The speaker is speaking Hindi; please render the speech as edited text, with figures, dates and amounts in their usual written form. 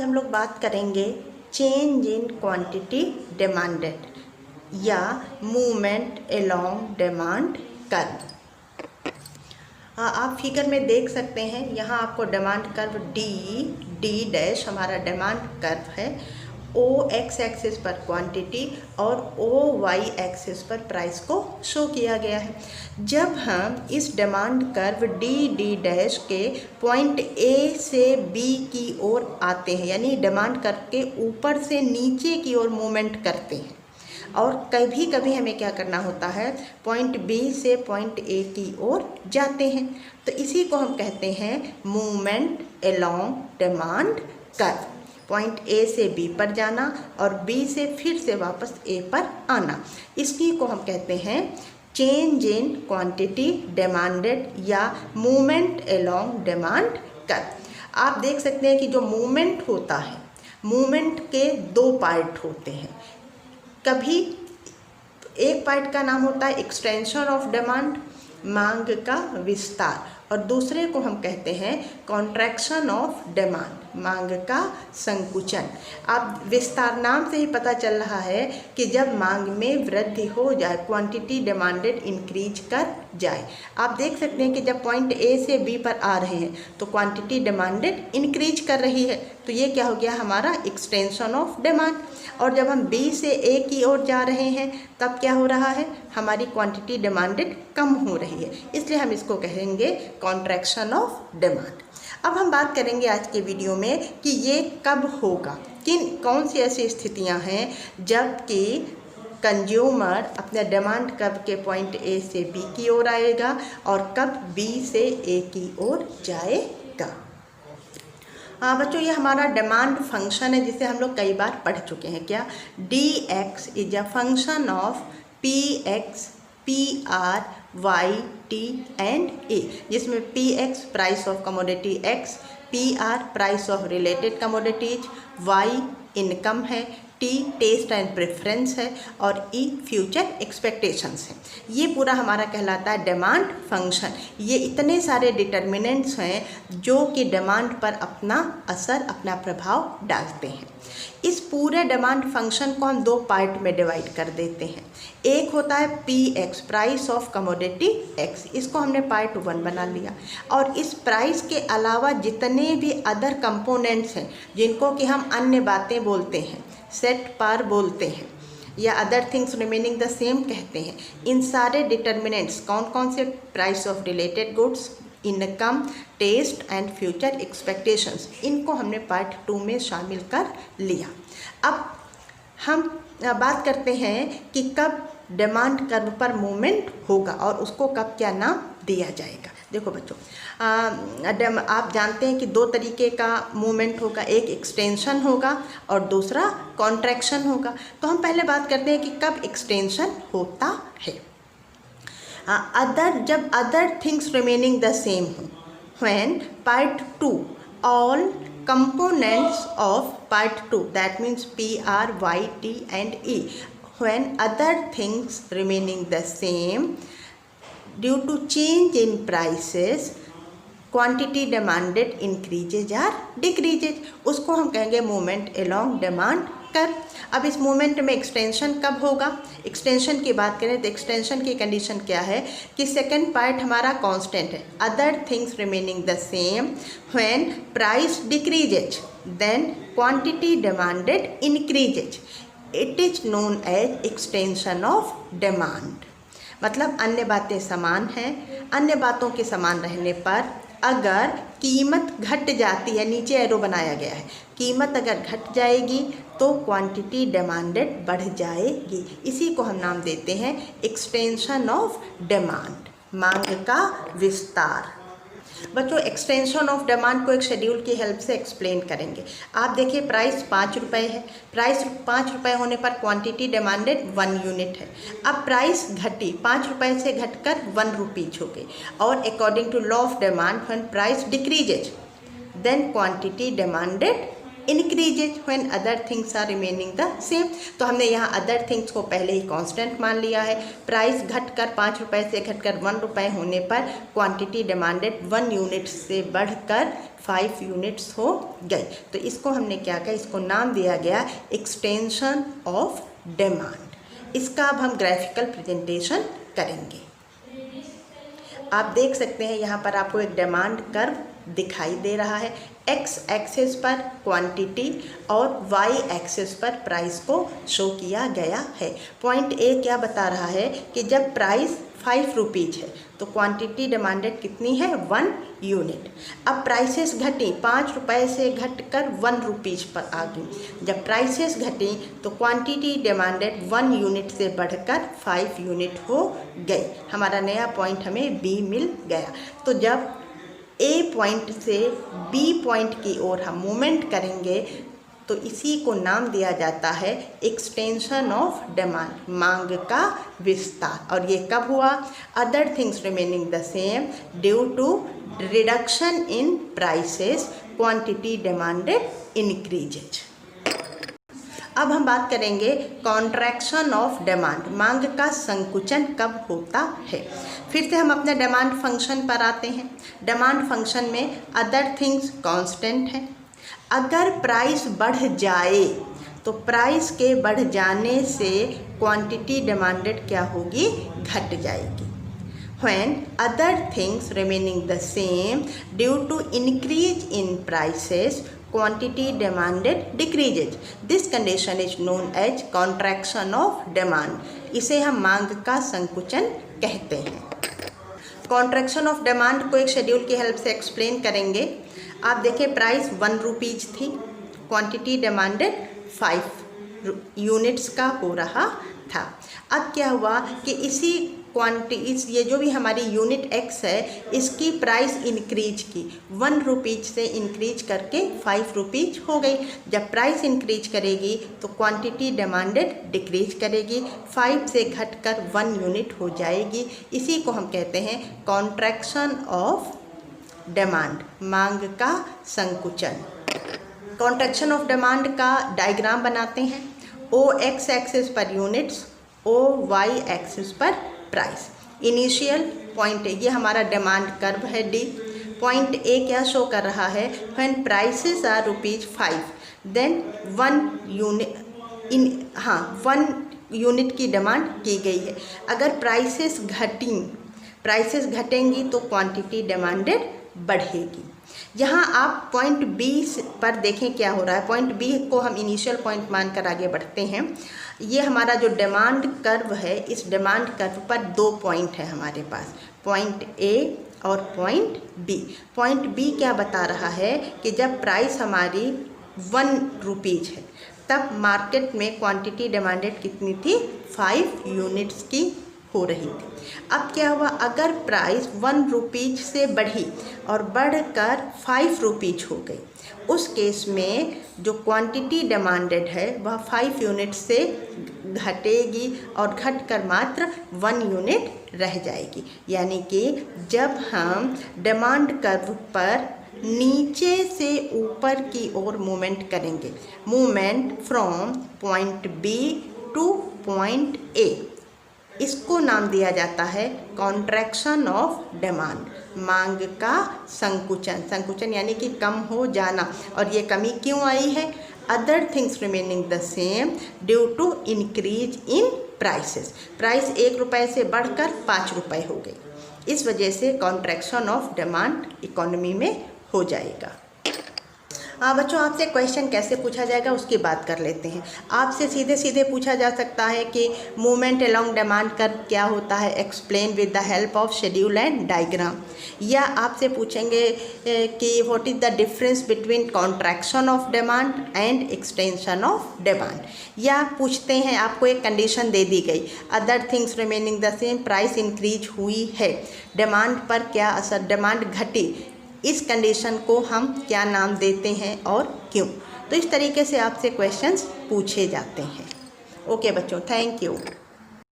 आज हम लोग बात करेंगे चेंज इन क्वांटिटी डिमांडेड या मूवमेंट अलोंग डिमांड कर्व। आप फिगर में देख सकते हैं, यहाँ आपको डिमांड कर्व डी डैश हमारा डिमांड कर्व है। ओ एक्स एक्सिस पर क्वांटिटी और ओ वाई एक्सिस पर प्राइस को शो किया गया है। जब हम इस डिमांड कर्व डी डैश के पॉइंट ए से बी की ओर आते हैं, यानी डिमांड कर्व के ऊपर से नीचे की ओर मूवमेंट करते हैं, और कभी कभी हमें क्या करना होता है, पॉइंट बी से पॉइंट ए की ओर जाते हैं, तो इसी को हम कहते हैं movement along demand curve. Point A से बी पर जाना और बी से फिर से वापस ए पर आना, इसी को हम कहते हैं चेंज इन क्वांटिटी डिमांडेड या मूवमेंट अलोंग डिमांड कर्व। आप देख सकते हैं कि जो मूवमेंट होता है, मूवमेंट के दो पार्ट होते हैं। कभी एक पार्ट का नाम होता है एक्सटेंशन ऑफ डिमांड, मांग का विस्तार, और दूसरे को हम कहते हैं कॉन्ट्रैक्शन ऑफ डिमांड, मांग का संकुचन। आप विस्तार नाम से ही पता चल रहा है कि जब मांग में वृद्धि हो जाए, क्वांटिटी डिमांडेड इंक्रीज कर जाए। आप देख सकते हैं कि जब पॉइंट ए से बी पर आ रहे हैं तो क्वांटिटी डिमांडेड इंक्रीज कर रही है, तो ये क्या हो गया, हमारा एक्सटेंशन ऑफ डिमांड। और जब हम बी से ए की ओर जा रहे हैं तब क्या हो रहा है, हमारी क्वांटिटी डिमांडेड कम हो रही है, इसलिए हम इसको कहेंगे कॉन्ट्रैक्शन ऑफ डिमांड। अब हम बात करेंगे आज के वीडियो में कि ये कब होगा, कौन सी ऐसी स्थितियां हैं जबकि कंज्यूमर अपने डिमांड कर्व के पॉइंट ए से बी की ओर आएगा और कब बी से ए की ओर जाएगा। बच्चों, ये हमारा डिमांड फंक्शन है जिसे हम लोग कई बार पढ़ चुके हैं। क्या, D X is a function of P X, P R, Y, T and A, जिसमें P X price of commodity X, P R price of related commodities, Y income है, टी टेस्ट एंड प्रेफरेंस है, और ई फ्यूचर एक्सपेक्टेशंस है। ये पूरा हमारा कहलाता है डिमांड फंक्शन। ये इतने सारे डिटर्मिनेंट्स हैं जो कि डिमांड पर अपना असर, अपना प्रभाव डालते हैं। इस पूरे डिमांड फंक्शन को हम दो पार्ट में डिवाइड कर देते हैं। एक होता है P X, price of commodity x, इसको हमने पार्ट 1 बना लिया, और इस प्राइस के अलावा जितने भी अदर कंपोनेंट्स हैं जिनको कि हम अन्य बातें बोलते हैं, सेट पार बोलते हैं, या other things remaining the same कहते हैं, इन सारे डिटर्मिनेंट्स कौन कौन से, price of related goods, income, taste and future expectations, इनको हमने पार्ट 2 में शामिल कर लिया। अब हम बात करते हैं कि कब डिमांड कर्व पर मूवमेंट होगा और उसको कब क्या नाम दिया जाएगा। देखो बच्चों, आप जानते हैं कि दो तरीके का मूवमेंट होगा, एक एक्सटेंशन होगा और दूसरा कॉन्ट्रैक्शन होगा। तो हम पहले बात करते हैं कि कब एक्सटेंशन होता है। जब other things remaining the same हो, when part 2 all components of part 2, that means P, R, Y, T and E, when other things remaining the same, due to change in prices, quantity demanded increases or decreases, उसको हम कहेंगे मूवमेंट अलोंग डिमांड कर्व। अब इस मूवमेंट में एक्सटेंशन कब होगा, एक्सटेंशन की बात करें तो एक्सटेंशन की कंडीशन क्या है कि सेकंड पार्ट हमारा कांस्टेंट है, other things remaining the same, when price decreases then quantity demanded increases, it is known as extension of demand. मतलब अन्य बातें समान हैं, अन्य बातों के समान रहने पर अगर कीमत घट जाती है, नीचे एरो बनाया गया है, कीमत अगर घट जाएगी तो क्वांटिटी डिमांडेड बढ़ जाएगी। इसी को हम नाम देते हैं एक्सटेंशन ऑफ डिमांड, मांग का विस्तार। बच्चों, एक्सटेंशन ऑफ डिमांड को एक शेड्यूल की हेल्प से एक्सप्लेन करेंगे। आप देखिए, प्राइस 5 रुपये है, प्राइस 5 रुपये होने पर क्वांटिटी डिमांडेड 1 यूनिट है। अब प्राइस घटी, 5 रुपये से घटकर 1 रुपीज हो गई, और according to law of demand when price decreases then quantity demanded increases when other things are remaining the same. तो हमने यहाँ अदर थिंग्स को पहले ही कांस्टेंट मान लिया है। प्राइस घटकर 5 रुपये से घटकर 1 रुपये होने पर क्वांटिटी डिमांडेड 1 यूनिट से बढ़कर 5 यूनिट्स हो गई। तो इसको हमने क्या किया, इसको नाम दिया गया एक्सटेंशन ऑफ डिमांड। इसका अब हम ग्राफिकल प्रेजेंटेशन करेंगे। आप देख सकते हैं यहाँ पर आपको एक डिमांड कर्व दिखाई दे रहा है। एक्स एक्सिस पर क्वांटिटी और वाई एक्सिस पर प्राइस को शो किया गया है। पॉइंट ए क्या बता रहा है कि जब प्राइस 5 रुपीज़ है तो क्वांटिटी डिमांडेड कितनी है, 1 यूनिट। अब प्राइसेस घटी, 5 रुपये से घटकर 1 रुपीज़ पर आ गई। जब प्राइसेस घटी तो क्वांटिटी डिमांडेड 1 यूनिट से बढ़कर 5 यूनिट हो गई। हमारा नया पॉइंट हमें बी मिल गया। तो जब ए पॉइंट से बी पॉइंट की ओर हम मूवमेंट करेंगे तो इसी को नाम दिया जाता है एक्सटेंशन ऑफ डिमांड, मांग का विस्तार। और ये कब हुआ, other things remaining the same due to reduction in prices quantity demanded increases. अब हम बात करेंगे कॉन्ट्रैक्शन ऑफ डिमांड, मांग का संकुचन कब होता है। फिर से हम अपने डिमांड फंक्शन पर आते हैं। डिमांड फंक्शन में अदर थिंग्स कांस्टेंट है। अगर प्राइस बढ़ जाए तो प्राइस के बढ़ जाने से क्वांटिटी डिमांडेड क्या होगी, घट जाएगी। When other things remaining the same due to increase in prices quantity demanded decreases. This condition is known as contraction of demand. इसे हम मांग का संकुचन कहते हैं। कॉन्ट्रैक्शन ऑफ डिमांड को एक शेड्यूल की हेल्प से एक्सप्लेन करेंगे। आप देखें प्राइस 1 रुपीज़ थी, क्वांटिटी डिमांडेड 5 यूनिट्स का हो रहा था। अब क्या हुआ कि इसी ये जो भी हमारी यूनिट एक्स है इसकी प्राइस इंक्रीज की, 1 रुपीज़ से इंक्रीज करके 5 रुपीज़ हो गई। जब प्राइस इंक्रीज करेगी तो क्वांटिटी डिमांडेड डिक्रीज करेगी, 5 से घटकर 1 यूनिट हो जाएगी। इसी को हम कहते हैं कॉन्ट्रैक्शन ऑफ डिमांड, मांग का संकुचन। कॉन्ट्रैक्शन ऑफ डिमांड का डायग्राम बनाते हैं। ओ एक्स एक्सिस पर यूनिट्स, ओ वाई एक्सिस पर प्राइस। इनिशियल पॉइंट ये हमारा डिमांड कर्व है डी। पॉइंट ए क्या शो कर रहा है, when prices are ₹5 then 1 unit की डिमांड की गई है। अगर प्राइसेस घटेंगी तो क्वांटिटी डिमांडेड बढ़ेगी। यहाँ आप पॉइंट बी पर देखें क्या हो रहा है। पॉइंट बी को हम इनिशियल पॉइंट मानकर आगे बढ़ते हैं। ये हमारा जो डिमांड कर्व है, इस डिमांड कर्व पर 2 पॉइंट है हमारे पास, पॉइंट ए और पॉइंट बी। पॉइंट बी क्या बता रहा है कि जब प्राइस हमारी 1 रुपीज़ है तब मार्केट में क्वांटिटी डिमांडेड कितनी थी, 5 यूनिट्स की हो रही थी। अब क्या हुआ, अगर प्राइस 1 रुपीज़ से बढ़ी और बढ़कर 5 रुपीज़ हो गई, उस केस में जो क्वांटिटी डिमांडेड है वह 5 यूनिट से घटेगी और घटकर मात्र 1 यूनिट रह जाएगी। यानी कि जब हम डिमांड कर्व पर नीचे से ऊपर की ओर मूवमेंट करेंगे, movement from point B to point A, इसको नाम दिया जाता है कॉन्ट्रैक्शन ऑफ डिमांड, मांग का संकुचन। संकुचन यानी कि कम हो जाना। और ये कमी क्यों आई है, other things remaining the same due to increase in prices. Price 1 रुपये से बढ़कर 5 रुपये हो गई, इस वजह से कॉन्ट्रैक्शन ऑफ डिमांड इकोनॉमी में हो जाएगा। बच्चों, आपसे क्वेश्चन कैसे पूछा जाएगा उसकी बात कर लेते हैं। आपसे सीधे सीधे पूछा जा सकता है कि मूवमेंट अलोंग डिमांड कर्व क्या होता है, explain with the help of schedule and diagram. या आपसे पूछेंगे कि what is the difference between contraction of demand and extension of demand. या पूछते हैं, आपको एक कंडीशन दे दी गई, other things remaining the same, price increase हुई है, डिमांड पर क्या असर, डिमांड घटी, इस कंडीशन को हम क्या नाम देते हैं और क्यों। तो इस तरीके से आपसे क्वेश्चंस पूछे जाते हैं। ओके बच्चों, थैंक यू।